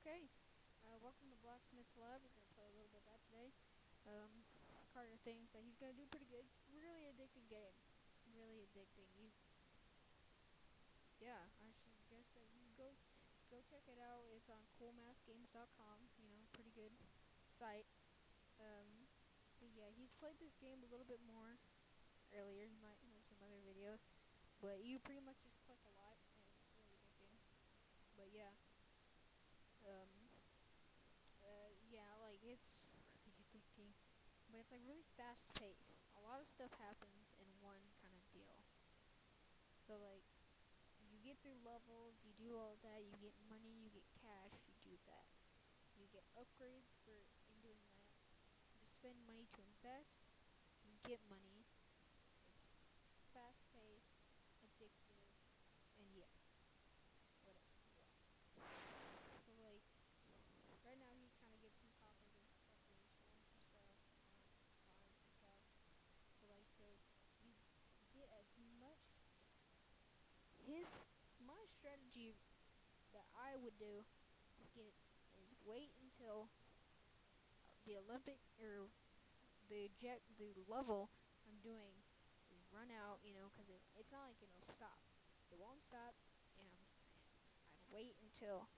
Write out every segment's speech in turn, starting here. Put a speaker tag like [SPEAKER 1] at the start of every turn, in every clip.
[SPEAKER 1] Okay, welcome to Blacksmith Lab. We're gonna play a little bit of that today. Carter thinks that he's gonna do pretty good. It's a really addicting game. Really addicting. I should guess that you go check it out. It's on coolmathgames.com. Pretty good site. But yeah, he's played this game a little bit more earlier. He might have some other videos, but you pretty much just click a lot, and it's really addicting. But yeah, um, like it's really addicting, but it's like really fast paced. A lot of stuff happens in one kind of deal. So like you get through levels, you do all that, you get money, you get cash, you do that. You get upgrades for in doing that. You spend money to invest, you get money. It's fast paced, addictive, and yeah. Whatever. So like right now he's kind of getting some coppers and upgrades, selling some stuff, buying some stuff. So you get as much. My strategy that I would do is wait until the Olympic or the level I'm doing is run out, because it's not like it'll stop. It won't stop, and I'd wait until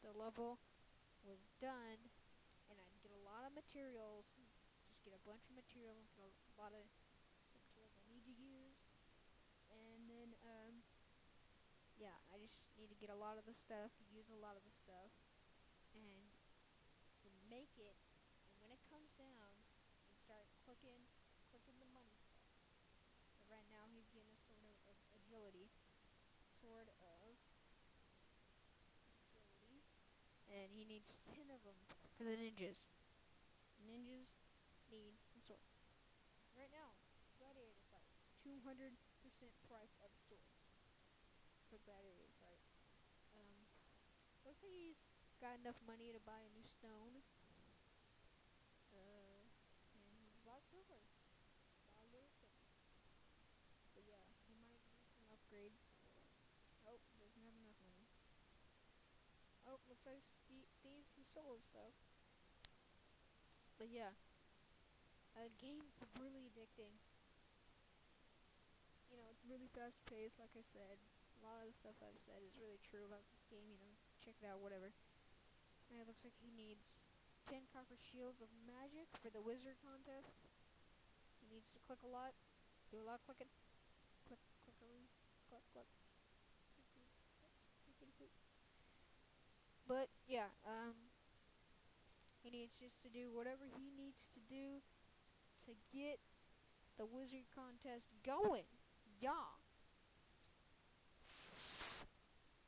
[SPEAKER 1] the level was done, and I'd get a lot of materials. Just get a bunch of materials, get a lot of the materials I need to use, and then I just need to get a lot of the stuff, use a lot of the stuff, and then make it. And when it comes down, and start clicking the money stuff. So right now he's getting a sort of agility, and he needs 10 of them for the ninjas. Ninjas need some swords. Right now, gladiator fights, 200% price of swords for gladiator fights. Looks like he's got enough money to buy a new stone. And he's bought silver. Bought a little stone. But yeah, he might do some upgrades. Oh, doesn't have enough money. Oh, looks like thieves who stole his stuff. But yeah, game's really addicting. It's really fast paced, like I said. A lot of the stuff I've said is really true about this game, check it out, whatever. And it looks like he needs 10 copper shields of magic for the wizard contest. He needs to click a lot, do a lot of clicking. Click, click. But yeah, he needs just to do whatever he needs to do to get the wizard contest going. Yeah.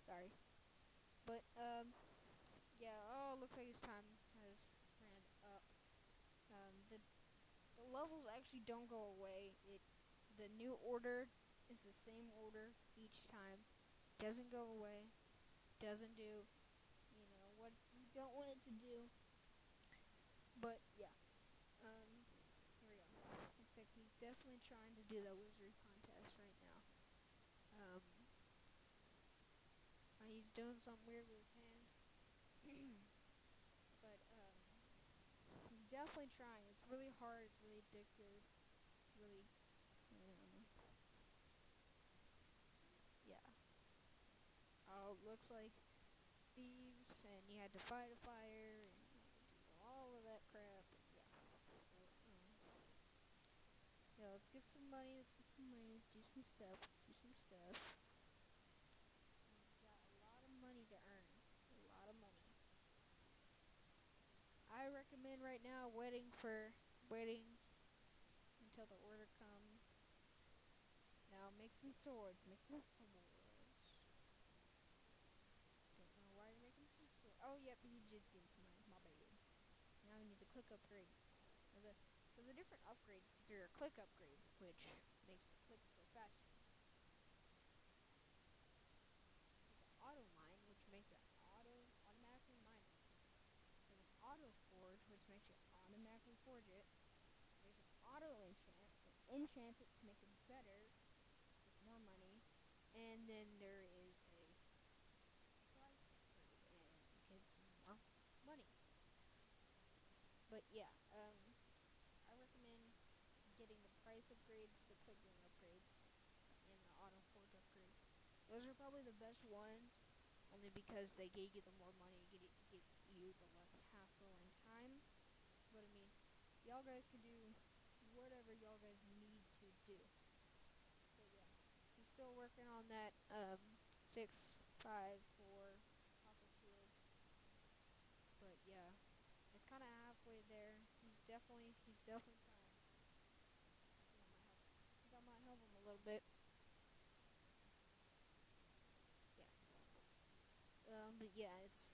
[SPEAKER 1] Sorry. But looks like his time has ran up. The levels actually don't go away. The new order is the same order each time. Doesn't go away. Doesn't do what you don't want it to do. But yeah. Here we go. Looks like he's definitely trying to do the wizard contest right now. He's doing something weird with his hand. But he's definitely trying. It's really hard. It's really addictive. It's really, yeah. Oh, looks like thieves, and you had to fight a fire, and you had to do all of that crap. Yeah. So, let's get some money. Let's do some stuff. We've got a lot of money to earn. A lot of money. I recommend right now waiting until the order comes. Now mixing swords. Don't know why you're making some swords. Oh, yep, he's just getting some money. My bad. Now we need to click upgrade. So the different upgrades, there are click upgrades, which makes the clicks go faster. There's an auto mine, which makes it automatically mine it. There's an auto forge, which makes you automatically forge it. There's an auto enchant, that enchants it to make it better with more money. And then there is a price upgrade, and it's But yeah, I recommend getting the price upgrades, the quick game upgrades, and the auto forge upgrades. Those are probably the best ones, only because they get you the more money, get you the less hassle and time. But I mean, y'all guys can do whatever y'all guys need to do. But yeah, he's still working on that 654 copper shield. But yeah, it's kind of halfway there. He's definitely trying. I think I might help him a little bit. Yeah. But yeah, it's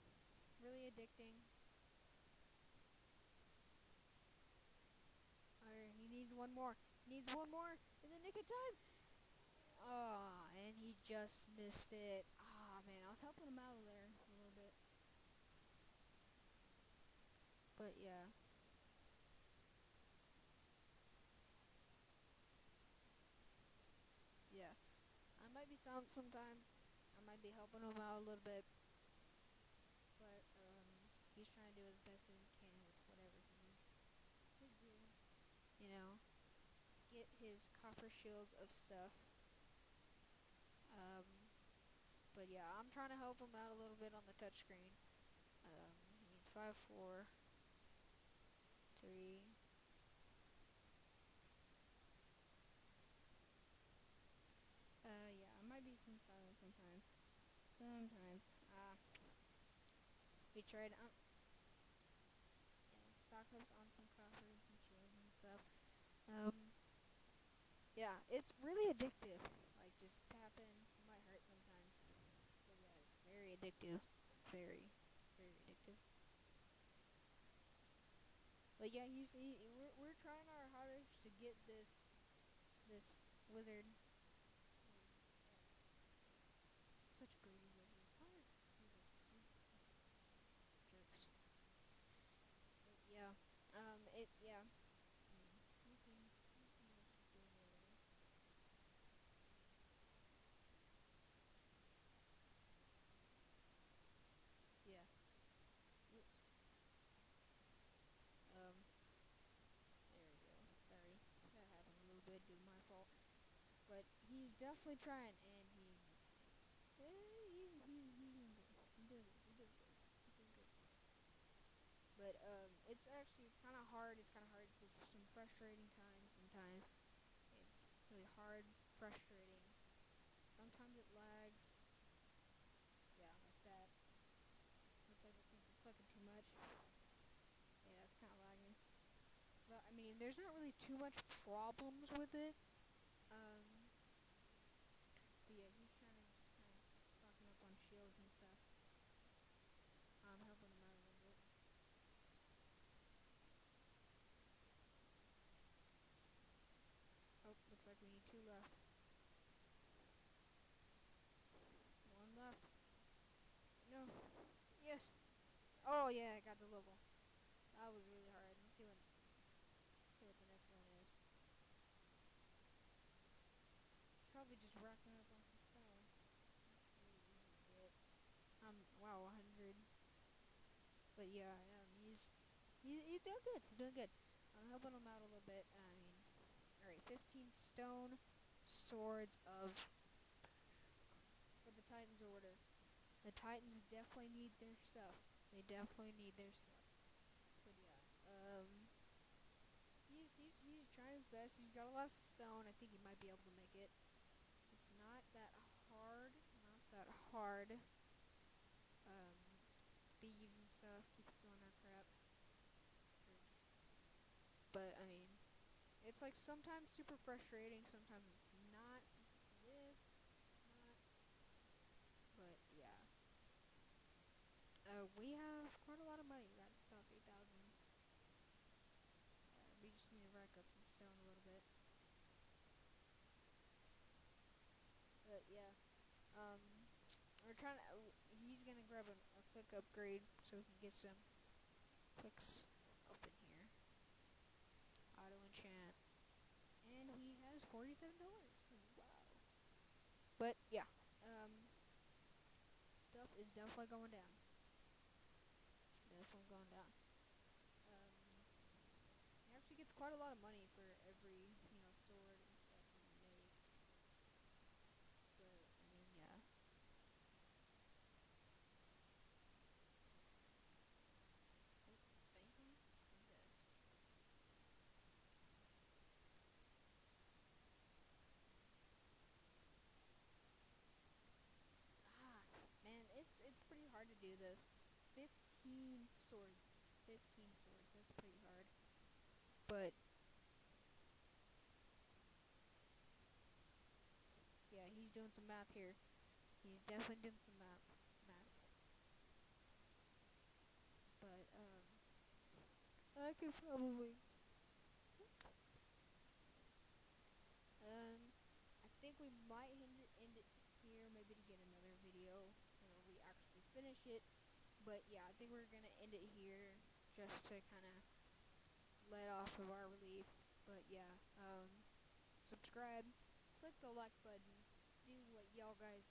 [SPEAKER 1] really addicting. Alright, he needs one more. He needs one more in the nick of time. Oh, and he just missed it. Ah, man, I was helping him out there a little bit. But yeah, yeah. I might be silent sometimes. I might be helping him out a little bit, but he's trying to do as best as he can with whatever he needs to do. You know, get his copper shields of stuff. Um, but yeah, I'm trying to help him out a little bit on the touchscreen. He needs 5, 4, 3. Yeah, I might be some silent sometimes. Sometimes. We tried yeah, stock up on some coppers and shields and stuff. Um, yeah, it's really addictive. Like just tapping, it might hurt sometimes, but yeah, it's very addictive. Very, very addictive. But yeah, we're trying our hardest to get this wizard. Such greedy wizards. Why are wizards so jerks? But yeah, it yeah. I mean, you can just do whatever. Yeah. Um. There we go. Sorry, that happened a little bit due to my fault. But he's definitely trying, and he missed it. He's doing good. He's doing good. He's doing good. He's doing good. But it's actually kind of hard. It's kind of hard. It's some frustrating times. Sometimes it's really hard, frustrating. Sometimes it lags. Yeah, like that. Looks like we're clicking too much. Yeah, it's kind of lagging. But I mean, there's not really too much problems with it. Um, but yeah, he's trying to just kind of stocking up on shields and stuff. I'm helping him out a little bit. Oh, looks like we need two left. One left. No. Yes. Oh yeah, I got the level. That was really hard. Let's see what the next one is. He's probably just racking up on some stone. That's really easy to get. Wow, 100. But yeah, he's doing good. He's doing good. I'm helping him out a little bit. I mean, all right, 15 stone swords of for the Titans order. The Titans definitely need their stuff. They definitely need their stuff. But yeah, he's trying his best. He's got a lot of stone. I think he might be able to make it. It's not that hard. Not that hard. Thieves and stuff keep stealing our crap. But I mean, it's like sometimes super frustrating. Sometimes it's not. Sometimes it is. Not. But yeah. We have quite a lot of money. We got about 3,000. We just need to rack up some stone a little bit. But yeah. Um, we're trying to. He's gonna grab a quick upgrade so we can get some clicks open here. Auto enchant, and he has $47. Wow. But yeah. Stuff is definitely going down. Definitely going down. Um, gets quite a lot of money for every, sword and stuff he makes. But I mean, yeah. Oh, Phantom Invest. Ah, man, it's pretty hard to do this. 15 swords. 15 swords. That's pretty hard. But yeah, he's doing some math here. He's definitely doing some math. But I could probably I think we might end it here, maybe to get another video where we actually finish it. But yeah, I think we're gonna end it here just to kind of let off of our relief. But yeah, subscribe, click the like button, do what y'all guys